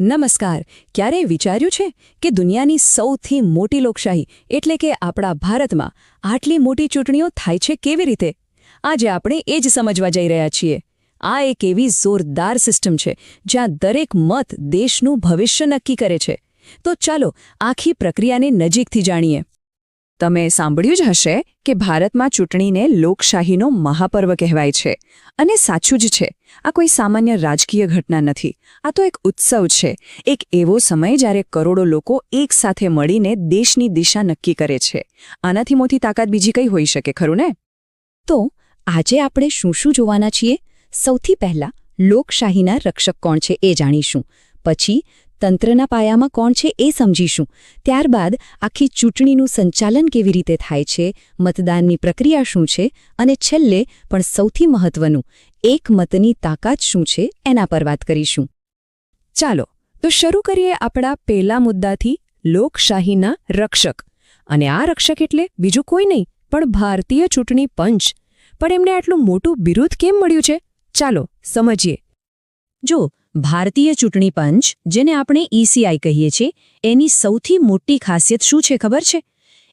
નમસ્કાર. ક્યારેય વિચાર્યું છે કે દુનિયાની સૌથી મોટી લોકશાહી એટલે કે આપણા ભારતમાં આટલી મોટી ચૂંટણીઓ થાય છે કેવી રીતે? આજે આપણે એ જ સમજવા જઈ રહ્યા છીએ. આ એક એવી જોરદાર સિસ્ટમ છે જ્યાં દરેક મત દેશનું ભવિષ્ય નક્કી કરે છે. તો ચાલો આખી પ્રક્રિયાને નજીકથી જાણીએ. તમે સાંભળ્યું જ હશે કે ભારતમાં ચૂંટણીને લોકશાહીનો મહાપર્વ કહેવાય છે. અને સાચું જ છે. આ કોઈ સામાન્ય રાજકીય ઘટના નથી. આ તો એક ઉત્સવ છે. એક એવો સમય જ્યારે કરોડો લોકો એક સાથે મળીને દેશની દિશા નક્કી કરે છે. આનાથી મોટી તાકાત બીજી કઈ હોઈ શકે, ખરું ને? તો આજે આપણે શું શું જોવાના છીએ? સૌથી પહેલા લોકશાહીના રક્ષક કોણ છે એ જાણીશું. પછી તંત્રના પાયામાં કોણ છે એ સમજીશું. ત્યારબાદ આખી ચૂંટણીનું સંચાલન કેવી રીતે થાય છે, મતદાનની પ્રક્રિયા શું છે, અને છેલ્લે પણ સૌથી મહત્વનું, એક મતની તાકાત શું છે એના પર વાત કરીશું. ચાલો તો શરૂ કરીએ આપણા પહેલા મુદ્દાથી, લોકશાહીના રક્ષક. અને આ રક્ષક એટલે બીજું કોઈ નહીં પણ ભારતીય ચૂંટણી પંચ. પણ એમને આટલું મોટું બિરુદ કેમ મળ્યું છે? ચાલો સમજીએ. જો ભારતીય ચૂંટણી પંચ, જેને આપણે ECI કહીએ છીએ, એની સૌથી મોટી ખાસિયત શું છે ખબર છે?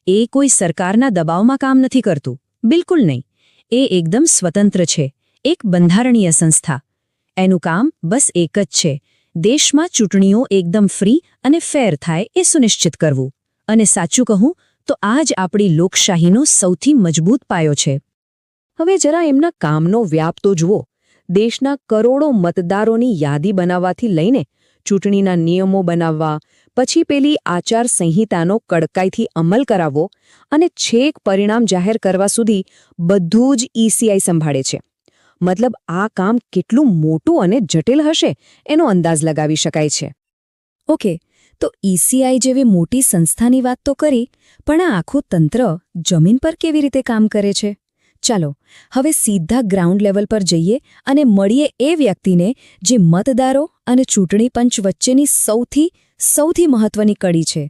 એ કોઈ સરકારના દબાવમાં કામ નથી કરતું. બિલકુલ નહીં. એ એકદમ સ્વતંત્ર છે. એક બંધારણીય સંસ્થા. એનું કામ બસ એક જ છે, દેશમાં ચૂંટણીઓ એકદમ ફ્રી અને ફેર થાય એ સુનિશ્ચિત કરવું. અને સાચું કહું તો આ જ આપણી લોકશાહીનો સૌથી મજબૂત પાયો છે. હવે જરા એમના કામનો વ્યાપ તો જુઓ. દેશના કરોડો મતદારોની યાદી બનાવવાથી લઈને ચૂંટણીના નિયમો બનાવવા, પછી પેલી આચાર સંહિતાનો કડકાઈથી અમલ કરાવવો અને છેક પરિણામ જાહેર કરવા સુધી બધું જ ECI સંભાળે છે. મતલબ આ કામ કેટલું મોટું અને જટિલ હશે એનો અંદાજ લગાવી શકાય છે. ઓકે, તો ECI જેવી મોટી સંસ્થાની વાત તો કરી, પણ આ આખું તંત્ર જમીન પર કેવી રીતે કામ કરે છે? ચાલો હવે સીધા ગ્રાઉન્ડ લેવલ પર જઈએ અને મળીએ એ વ્યક્તિને જે મતદારો અને ચૂંટણી પંચ વચ્ચેની સૌથી મહત્વની કડી છે.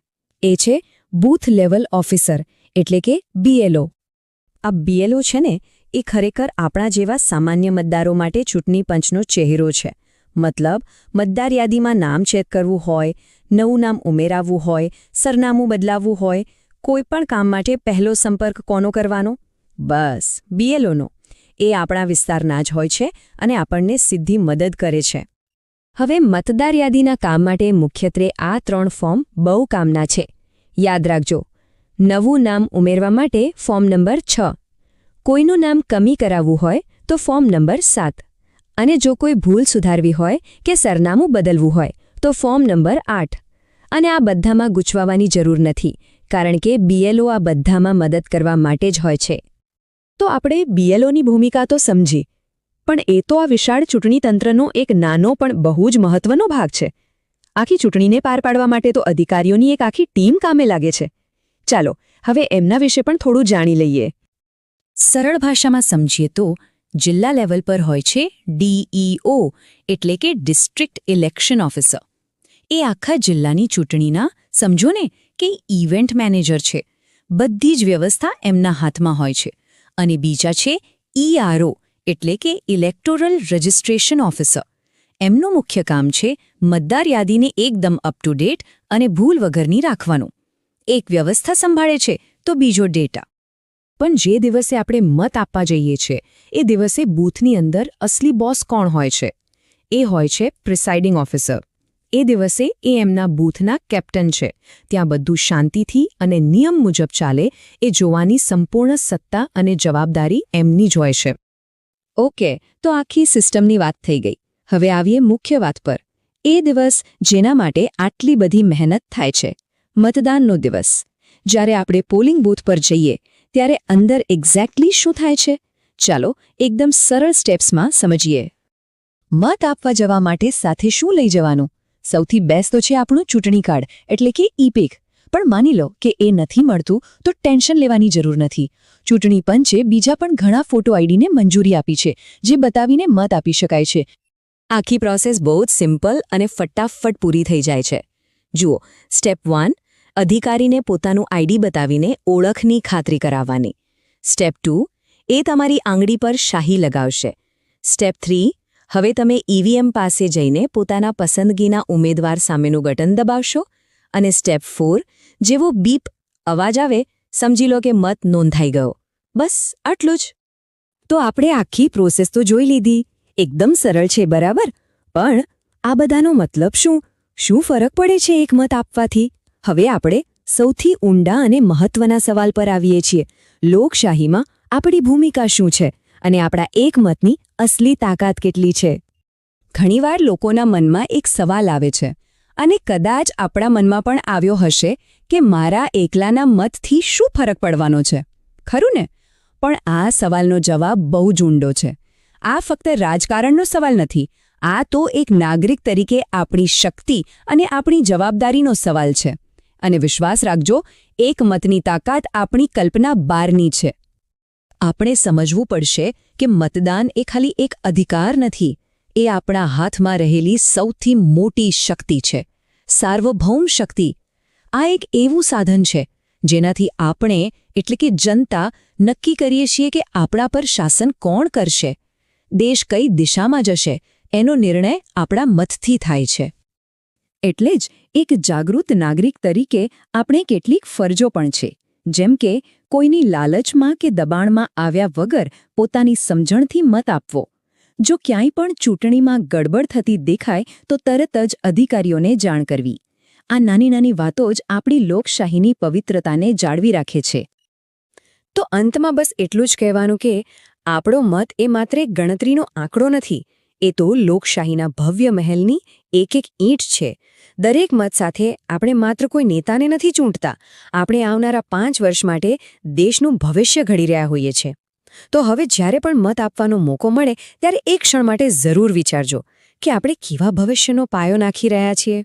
એ છે બૂથ લેવલ ઓફિસર, એટલે કે BLO. આ BLO છે ને, એ ખરેખર આપણા જેવા સામાન્ય મતદારો માટે ચૂંટણી પંચનો ચહેરો છે. મતલબ મતદાર યાદીમાં નામ ચેક કરવું હોય, નવું નામ ઉમેરાવવું હોય, સરનામું બદલાવવું હોય, કોઈ પણ કામ માટે પહેલો સંપર્ક કોનો કરવાનો? બસ BLOનો. એ આપણા વિસ્તારના જ હોય છે અને આપણને સીધી મદદ કરે છે. હવે મતદાર યાદીના કામ માટે મુખ્યત્વે આ 3 ફોર્મ બહુ કામના છે. યાદ રાખજો. નવું નામ ઉમેરવા માટે ફોર્મ નંબર 6, કોઈનું નામ કમી કરાવવું હોય તો ફોર્મ નંબર 7, અને જો કોઈ ભૂલ સુધારવી હોય કે સરનામું બદલવું હોય તો ફોર્મ નંબર 8. અને આ બધામાં ગૂંચવાવાની જરૂર નથી, કારણ કે BLO આ બધામાં મદદ કરવા માટે જ હોય છે. તો આપણે BLOની ભૂમિકા તો સમજી, પણ એ તો આ વિશાળ ચૂંટણી તંત્રનો એક નાનો પણ બહુ જ મહત્વનો ભાગ છે. આખી ચૂંટણીને પાર પાડવા માટે તો અધિકારીઓની એક આખી ટીમ કામે લાગે છે. ચાલો હવે એમના વિશે પણ થોડું જાણી લઈએ. સરળ ભાષામાં સમજીએ તો જિલ્લા લેવલ પર હોય છે DEO, એટલે કે ડિસ્ટ્રિક્ટ ઇલેક્શન ઓફિસર. એ આખા જિલ્લાની ચૂંટણીના, સમજો ને કે ઇવેન્ટ મેનેજર છે. બધી જ વ્યવસ્થા એમના હાથમાં હોય છે. અને બીજા છે ERO, એટલે કે ઇલેક્ટોરલ રજિસ્ટ્રેશન ઓફિસર. એમનું મુખ્ય કામ છે મતદાર યાદીને એકદમ અપ ટુ ડેટ અને ભૂલ વગરની રાખવાનું. એક વ્યવસ્થા સંભાળે છે તો બીજો ડેટા. પણ જે દિવસે આપણે મત આપવા જઈએ છીએ એ દિવસે બૂથની અંદર અસલી બોસ કોણ હોય છે? એ હોય છે પ્રિસાઇડિંગ ઓફિસર. એ દિવસે એ એમના બૂથના કેપ્ટન છે. ત્યાં બધું શાંતિથી અને નિયમ મુજબ ચાલે એ જોવાની સંપૂર્ણ સત્તા અને જવાબદારી એમની જ હોય છે. ઓકે, તો આખી સિસ્ટમની વાત થઈ ગઈ. હવે આવીએ મુખ્ય વાત પર. એ દિવસ જેના માટે આટલી બધી મહેનત થાય છે, મતદાનનો દિવસ. જ્યારે આપણે પોલિંગ બૂથ પર જઈએ ત્યારે અંદર એક્ઝેક્ટલી શું થાય છે? ચાલો એકદમ સરળ સ્ટેપ્સમાં સમજીએ. મત આપવા જવા માટે સાથે શું લઈ જવાનું? સૌથી બેસ્ટ તો છે આપણું ચૂંટણી કાર્ડ, એટલે કે E-PIC. પણ માની લો કે એ નથી મળતું તો ટેન્શન લેવાની જરૂર નથી. ચૂંટણી પંચે બીજા પણ ઘણા ફોટો આઈડીને મંજૂરી આપી છે, જે બતાવીને મત આપી શકાય છે. આખી પ્રોસેસ બહુ જ સિમ્પલ અને ફટાફટ પૂરી થઈ જાય છે. જુઓ, સ્ટેપ 1, અધિકારીને પોતાનું ID બતાવીને ઓળખની ખાતરી કરાવવાની. સ્ટેપ 2, એ તમારી આંગળી પર શાહી લગાવશે. સ્ટેપ 3, હવે તમે ઈવીએમ પાસે જઈને પોતાના પસંદગીના ઉમેદવાર સામેનું બટન દબાવશો અને સ્ટેપ 4 જેવો બીપ અવાજ આવે સમજી લો કે મત નોંધાઈ ગયો. બસ આટલું જ. તો આપણે આખી પ્રોસેસ તો જોઈ લીધી. એકદમ સરળ છે, બરાબર? પણ આ બધાનો મતલબ શું? શું ફરક પડે છે એક મત આપવાથી? હવે આપણે સૌથી ઊંડા અને મહત્વના સવાલ પર આવીએ છીએ. લોકશાહીમાં આપણી ભૂમિકા શું છે અને આપણા એક મતની અસલી તાકાત કેટલી છે? ઘણીવાર લોકોના મનમાં એક સવાલ આવે છે, અને કદાચ આપણા મનમાં પણ આવ્યો હશે કે મારા એકલાના મતથી શું ફરક પડવાનો છે, ખરું ને? પણ આ સવાલનો જવાબ બહુ જ ઊંડો છે. આ ફક્ત રાજકારણનો સવાલ નથી. આ તો એક નાગરિક તરીકે આપણી શક્તિ અને આપણી જવાબદારીનો સવાલ છે. અને વિશ્વાસ રાખજો, એક મતની તાકાત આપણી કલ્પના બહારની છે. આપણે સમજવું પડશે કે મતદાન એ ખાલી એક અધિકાર નથી, એ આપણા હાથમાં રહેલી સૌથી મોટી શક્તિ છે, સાર્વભૌમ શક્તિ. આ એક એવું સાધન છે જેનાથી આપણે એટલે કે જનતા નક્કી કરીએ છીએ કે આપણા પર શાસન કોણ કરશે, દેશ કઈ દિશામાં જશે, એનો નિર્ણય આપણા મતથી થાય છે. એટલે જ એક જાગૃત નાગરિક તરીકે આપણે કેટલીક ફરજો પણ છે, જેમ કે કોઈની લાલચમાં કે દબાણમાં આવ્યા વગર પોતાની સમજણથી મત આપવો. જો ક્યાંય પણ ચૂંટણીમાં ગડબડ થતી દેખાય તો તરત જ અધિકારીઓને જાણ કરવી. આ નાની નાની વાતો જ આપણી લોકશાહીની પવિત્રતાને જાળવી રાખે છે. તો અંતમાં બસ એટલું જ કહેવાનું કે આપણો મત એ માત્ર એક ગણતરીનો આંકડો નથી, એ તો લોકશાહીના ભવ્ય મહેલની એક એક ઈંટ છે. દરેક મત સાથે આપણે માત્ર કોઈ નેતાને નથી ચૂંટતા, આપણે આવનારા 5 વર્ષ માટે દેશનું ભવિષ્ય ઘડી રહ્યા હોઈએ છીએ. તો હવે જ્યારે પણ મત આપવાનો મોકો મળે ત્યારે એક ક્ષણ માટે જરૂર વિચારજો કે આપણે કેવા ભવિષ્યનો પાયો નાખી રહ્યા છીએ.